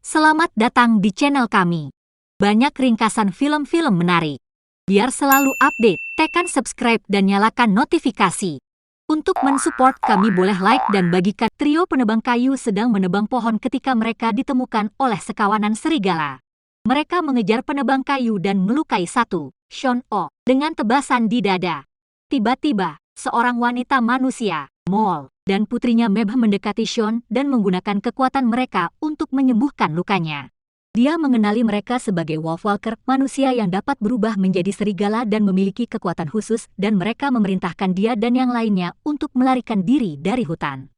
Selamat datang di channel kami. Banyak ringkasan film-film menarik. Biar selalu update, tekan subscribe dan nyalakan notifikasi. Untuk mensupport kami boleh like dan bagikan. Trio penebang kayu sedang menebang pohon ketika mereka ditemukan oleh sekawanan serigala. Mereka mengejar penebang kayu dan melukai satu, Sean O, dengan tebasan di dada. Tiba-tiba, seorang wanita manusia, Mole, dan putrinya Meb mendekati Sean dan menggunakan kekuatan mereka untuk menyembuhkan lukanya. Dia mengenali mereka sebagai Wolfwalker, manusia yang dapat berubah menjadi serigala dan memiliki kekuatan khusus, dan mereka memerintahkan dia dan yang lainnya untuk melarikan diri dari hutan.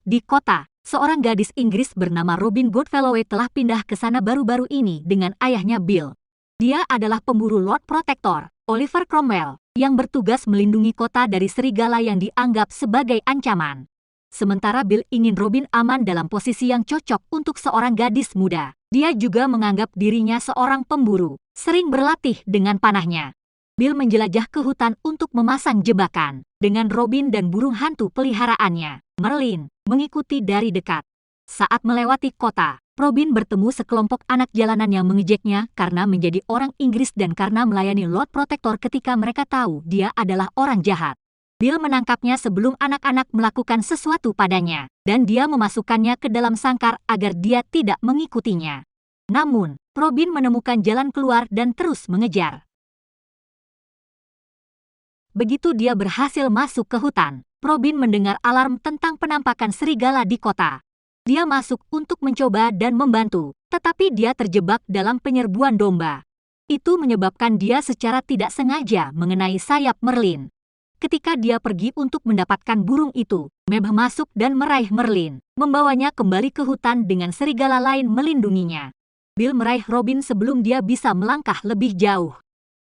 Di kota, seorang gadis Inggris bernama Robin Goodfellow telah pindah ke sana baru-baru ini dengan ayahnya Bill. Dia adalah pemburu Lord Protector, Oliver Cromwell, yang bertugas melindungi kota dari serigala yang dianggap sebagai ancaman. Sementara Bill ingin Robin aman dalam posisi yang cocok untuk seorang gadis muda. Dia juga menganggap dirinya seorang pemburu, sering berlatih dengan panahnya. Bill menjelajah ke hutan untuk memasang jebakan, dengan Robin dan burung hantu peliharaannya, Merlin, mengikuti dari dekat. Saat melewati kota, Robin bertemu sekelompok anak jalanan yang mengejeknya karena menjadi orang Inggris dan karena melayani Lord Protector ketika mereka tahu dia adalah orang jahat. Bill menangkapnya sebelum anak-anak melakukan sesuatu padanya, dan dia memasukkannya ke dalam sangkar agar dia tidak mengikutinya. Namun, Robin menemukan jalan keluar dan terus mengejar. Begitu dia berhasil masuk ke hutan, Robin mendengar alarm tentang penampakan serigala di kota. Dia masuk untuk mencoba dan membantu, tetapi dia terjebak dalam penyerbuan domba. Itu menyebabkan dia secara tidak sengaja mengenai sayap Merlin. Ketika dia pergi untuk mendapatkan burung itu, Meb masuk dan meraih Merlin, membawanya kembali ke hutan dengan serigala lain melindunginya. Bill meraih Robin sebelum dia bisa melangkah lebih jauh.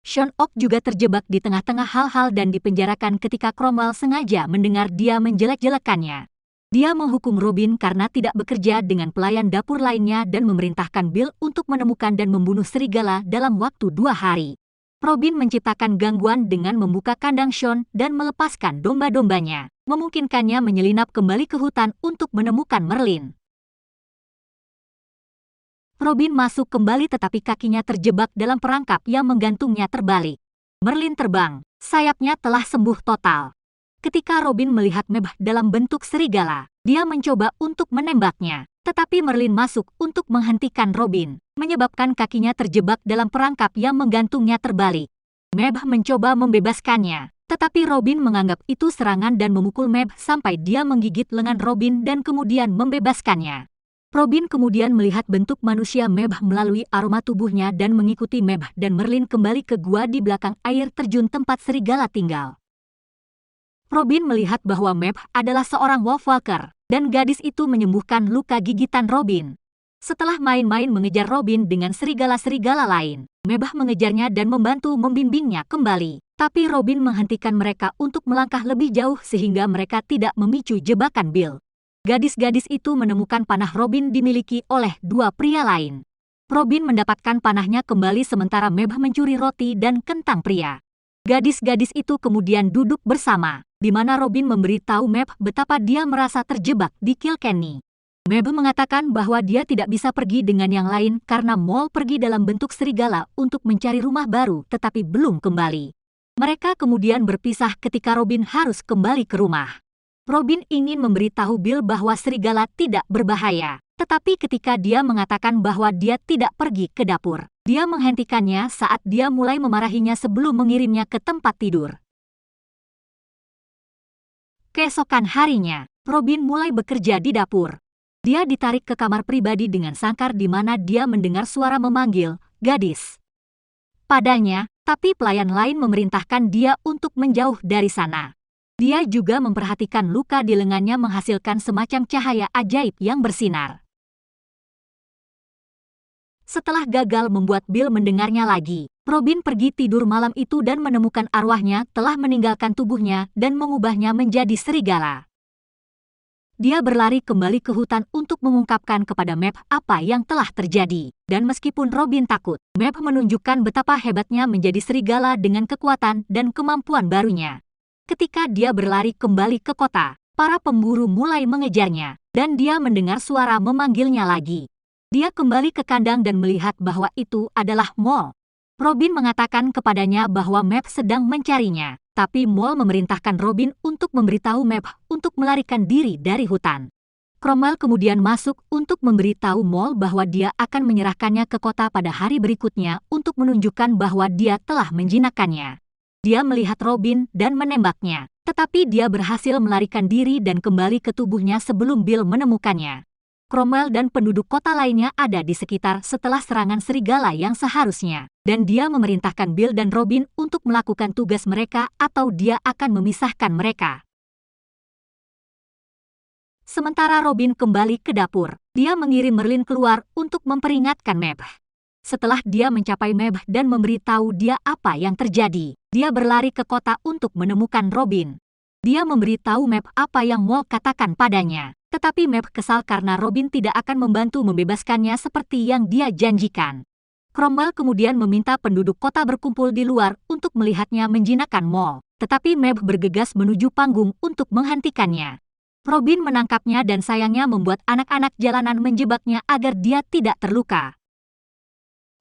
Sean Ok juga terjebak di tengah-tengah hal-hal dan dipenjarakan ketika Cromwell sengaja mendengar dia menjelek-jelekannya. Dia menghukum Robin karena tidak bekerja dengan pelayan dapur lainnya dan memerintahkan Bill untuk menemukan dan membunuh serigala dalam waktu 2 hari. Robin menciptakan gangguan dengan membuka kandang Sean dan melepaskan domba-dombanya, memungkinkannya menyelinap kembali ke hutan untuk menemukan Merlin. Robin masuk kembali tetapi kakinya terjebak dalam perangkap yang menggantungnya terbalik. Merlin terbang, sayapnya telah sembuh total. Ketika Robin melihat Meb dalam bentuk serigala, dia mencoba untuk menembaknya, tetapi Merlin masuk untuk menghentikan Robin, menyebabkan kakinya terjebak dalam perangkap yang menggantungnya terbalik. Meb mencoba membebaskannya, tetapi Robin menganggap itu serangan dan memukul Meb sampai dia menggigit lengan Robin dan kemudian membebaskannya. Robin kemudian melihat bentuk manusia Meb melalui aroma tubuhnya dan mengikuti Meb dan Merlin kembali ke gua di belakang air terjun tempat serigala tinggal. Robin melihat bahwa Meb adalah seorang Wolfwalker, dan gadis itu menyembuhkan luka gigitan Robin. Setelah main-main mengejar Robin dengan serigala-serigala lain, Meb mengejarnya dan membantu membimbingnya kembali. Tapi Robin menghentikan mereka untuk melangkah lebih jauh sehingga mereka tidak memicu jebakan Bill. Gadis-gadis itu menemukan panah Robin dimiliki oleh 2 pria lain. Robin mendapatkan panahnya kembali sementara Meb mencuri roti dan kentang pria. Gadis-gadis itu kemudian duduk bersama, di mana Robin memberitahu Meb betapa dia merasa terjebak di Kilkenny. Meb mengatakan bahwa dia tidak bisa pergi dengan yang lain karena Mole pergi dalam bentuk serigala untuk mencari rumah baru tetapi belum kembali. Mereka kemudian berpisah ketika Robin harus kembali ke rumah. Robin ingin memberitahu Bill bahwa serigala tidak berbahaya, tetapi ketika dia mengatakan bahwa dia tidak pergi ke dapur, dia menghentikannya saat dia mulai memarahinya sebelum mengirimnya ke tempat tidur. Keesokan harinya, Robin mulai bekerja di dapur. Dia ditarik ke kamar pribadi dengan sangkar di mana dia mendengar suara memanggil, "Gadis." Padanya, tapi pelayan lain memerintahkan dia untuk menjauh dari sana. Dia juga memperhatikan luka di lengannya menghasilkan semacam cahaya ajaib yang bersinar. Setelah gagal membuat Bill mendengarnya lagi, Robin pergi tidur malam itu dan menemukan arwahnya telah meninggalkan tubuhnya dan mengubahnya menjadi serigala. Dia berlari kembali ke hutan untuk mengungkapkan kepada Meb apa yang telah terjadi. Dan meskipun Robin takut, Meb menunjukkan betapa hebatnya menjadi serigala dengan kekuatan dan kemampuan barunya. Ketika dia berlari kembali ke kota, para pemburu mulai mengejarnya, dan dia mendengar suara memanggilnya lagi. Dia kembali ke kandang dan melihat bahwa itu adalah Mole. Robin mengatakan kepadanya bahwa Map sedang mencarinya, tapi Mole memerintahkan Robin untuk memberitahu Map untuk melarikan diri dari hutan. Cromwell kemudian masuk untuk memberitahu Mole bahwa dia akan menyerahkannya ke kota pada hari berikutnya untuk menunjukkan bahwa dia telah menjinakkannya. Dia melihat Robin dan menembaknya, tetapi dia berhasil melarikan diri dan kembali ke tubuhnya sebelum Bill menemukannya. Cromwell dan penduduk kota lainnya ada di sekitar setelah serangan serigala yang seharusnya, dan dia memerintahkan Bill dan Robin untuk melakukan tugas mereka atau dia akan memisahkan mereka. Sementara Robin kembali ke dapur, dia mengirim Merlin keluar untuk memperingatkan Mab. Setelah dia mencapai Mab dan memberitahu dia apa yang terjadi, dia berlari ke kota untuk menemukan Robin. Dia memberitahu Mab apa yang Mole katakan padanya. Tetapi Mab kesal karena Robin tidak akan membantu membebaskannya seperti yang dia janjikan. Cromwell kemudian meminta penduduk kota berkumpul di luar untuk melihatnya menjinakkan Mole. Tetapi Mab bergegas menuju panggung untuk menghentikannya. Robin menangkapnya dan sayangnya membuat anak-anak jalanan menjebaknya agar dia tidak terluka.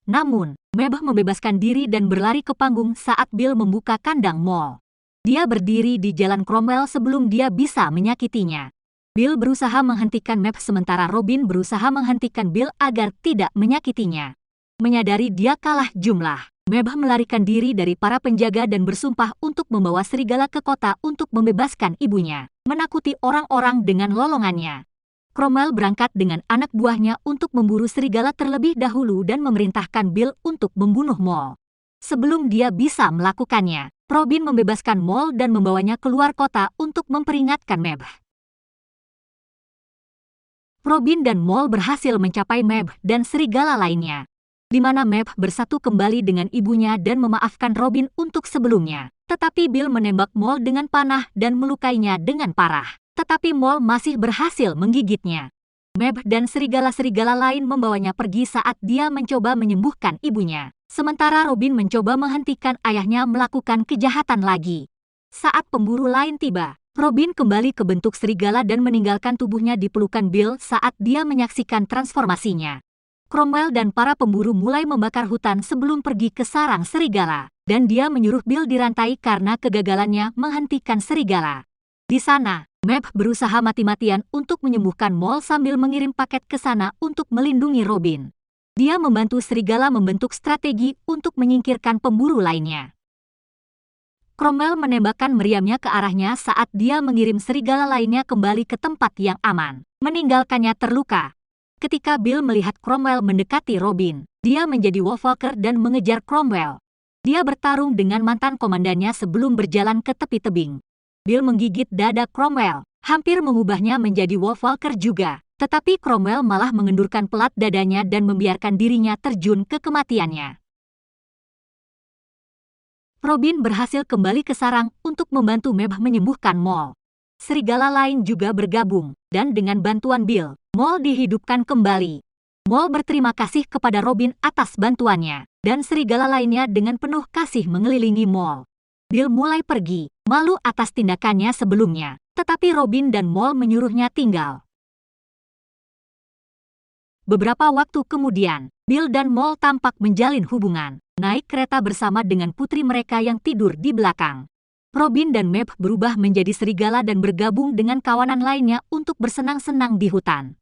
Namun, Mab membebaskan diri dan berlari ke panggung saat Bill membuka kandang Mole. Dia berdiri di jalan Cromwell sebelum dia bisa menyakitinya. Bill berusaha menghentikan Mab sementara Robin berusaha menghentikan Bill agar tidak menyakitinya. Menyadari dia kalah jumlah, Mab melarikan diri dari para penjaga dan bersumpah untuk membawa serigala ke kota untuk membebaskan ibunya, menakuti orang-orang dengan lolongannya. Cromwell berangkat dengan anak buahnya untuk memburu serigala terlebih dahulu dan memerintahkan Bill untuk membunuh Mole. Sebelum dia bisa melakukannya, Robin membebaskan Mole dan membawanya keluar kota untuk memperingatkan Mab. Robin dan Mole berhasil mencapai Mab dan serigala lainnya, di mana Mab bersatu kembali dengan ibunya dan memaafkan Robin untuk sebelumnya. Tetapi Bill menembak Mole dengan panah dan melukainya dengan parah. Tetapi Mole masih berhasil menggigitnya. Mab dan serigala-serigala lain membawanya pergi saat dia mencoba menyembuhkan ibunya. Sementara Robin mencoba menghentikan ayahnya melakukan kejahatan lagi. Saat pemburu lain tiba, Robin kembali ke bentuk serigala dan meninggalkan tubuhnya di pelukan Bill saat dia menyaksikan transformasinya. Cromwell dan para pemburu mulai membakar hutan sebelum pergi ke sarang serigala, dan dia menyuruh Bill dirantai karena kegagalannya menghentikan serigala. Di sana, Mab berusaha mati-matian untuk menyembuhkan Mole sambil mengirim paket ke sana untuk melindungi Robin. Dia membantu serigala membentuk strategi untuk menyingkirkan pemburu lainnya. Cromwell menembakkan meriamnya ke arahnya saat dia mengirim serigala lainnya kembali ke tempat yang aman, meninggalkannya terluka. Ketika Bill melihat Cromwell mendekati Robin, dia menjadi Wolfwalker dan mengejar Cromwell. Dia bertarung dengan mantan komandannya sebelum berjalan ke tepi tebing. Bill menggigit dada Cromwell, hampir mengubahnya menjadi Wolfwalker juga. Tetapi Cromwell malah mengendurkan pelat dadanya dan membiarkan dirinya terjun ke kematiannya. Robin berhasil kembali ke sarang untuk membantu Mab menyembuhkan Mole. Serigala lain juga bergabung, dan dengan bantuan Bill, Mole dihidupkan kembali. Mole berterima kasih kepada Robin atas bantuannya, dan serigala lainnya dengan penuh kasih mengelilingi Mole. Bill mulai pergi, malu atas tindakannya sebelumnya, tetapi Robin dan Mole menyuruhnya tinggal. Beberapa waktu kemudian, Bill dan Mole tampak menjalin hubungan, naik kereta bersama dengan putri mereka yang tidur di belakang. Robin dan Mab berubah menjadi serigala dan bergabung dengan kawanan lainnya untuk bersenang-senang di hutan.